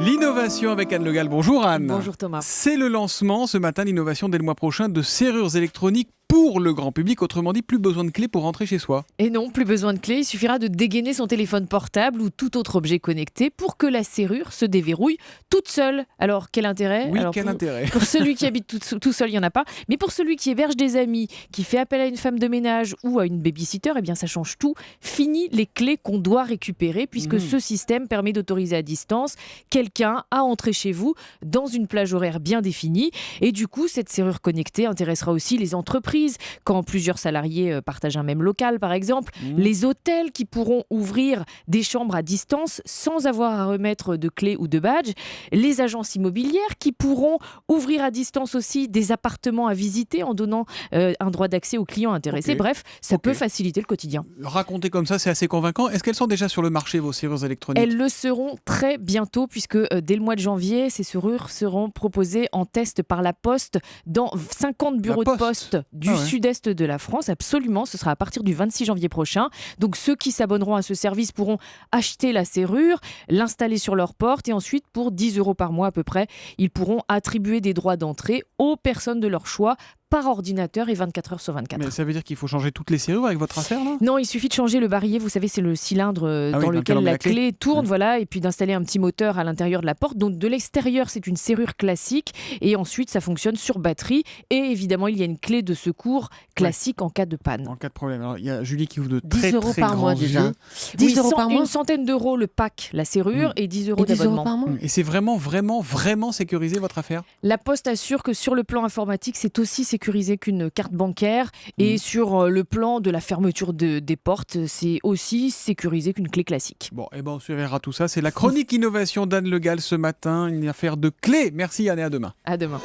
L'innovation avec Anne Le Gall. Bonjour Anne. Bonjour Thomas. C'est le lancement ce matin, l'innovation dès le mois prochain, de serrures électroniques pour le grand public. Autrement dit, plus besoin de clés pour rentrer chez soi. Et non, plus besoin de clé, il suffira de dégainer son téléphone portable ou tout autre objet connecté pour que la serrure se déverrouille toute seule. Alors quel intérêt? Oui, quel intérêt? Pour celui qui habite tout seul, il n'y en a pas. Mais pour celui qui héberge des amis, qui fait appel à une femme de ménage ou à une babysitter, eh bien ça change tout. Fini les clés qu'on doit récupérer puisque ce système permet d'autoriser à distance quelqu'un à entrer chez vous dans une plage horaire bien définie. Et du coup, cette serrure connectée intéressera aussi les entreprises. Quand plusieurs salariés partagent un même local, par exemple, les hôtels qui pourront ouvrir des chambres à distance sans avoir à remettre de clés ou de badge, les agences immobilières qui pourront ouvrir à distance aussi des appartements à visiter en donnant un droit d'accès aux clients intéressés. Bref, ça peut faciliter le quotidien. Raconter comme ça, c'est assez convaincant. Est-ce qu'elles sont déjà sur le marché, vos serrures électroniques? Elles le seront très bientôt puisque dès le mois de janvier, ces serrures seront proposées en test par la Poste dans 50 bureaux de poste du sud-est de la France. Absolument, ce sera à partir du 26 janvier prochain. Donc ceux qui s'abonneront à ce service pourront acheter la serrure, l'installer sur leur porte et ensuite pour 10 € par mois à peu près, ils pourront attribuer des droits d'entrée aux personnes de leur choix par ordinateur et 24 heures sur 24. Mais ça veut dire qu'il faut changer toutes les serrures avec votre affaire là? Non, il suffit de changer le barillet. Vous savez, c'est le cylindre dans lequel la clé tourne, voilà, et puis d'installer un petit moteur à l'intérieur de la porte. Donc de l'extérieur, c'est une serrure classique et ensuite ça fonctionne sur batterie. Et évidemment, il y a une clé de secours classique en cas de panne. En cas de problème. Alors, il y a Julie qui ouvre de 10 € très par mois grands déjà. yeux. 10 € par mois. Une centaine d'euros le pack, la serrure, et 10 € Et 10 € d'abonnement. par mois. Et c'est vraiment sécurisé votre affaire? La Poste assure que sur le plan informatique, c'est aussi sécurisé qu'une carte bancaire et sur le plan de la fermeture des portes, c'est aussi sécurisé qu'une clé classique. Bon, et on surveillera tout ça. C'est la chronique innovation d'Anne Le Gall ce matin, une affaire de clés. Merci Anne et à demain. À demain.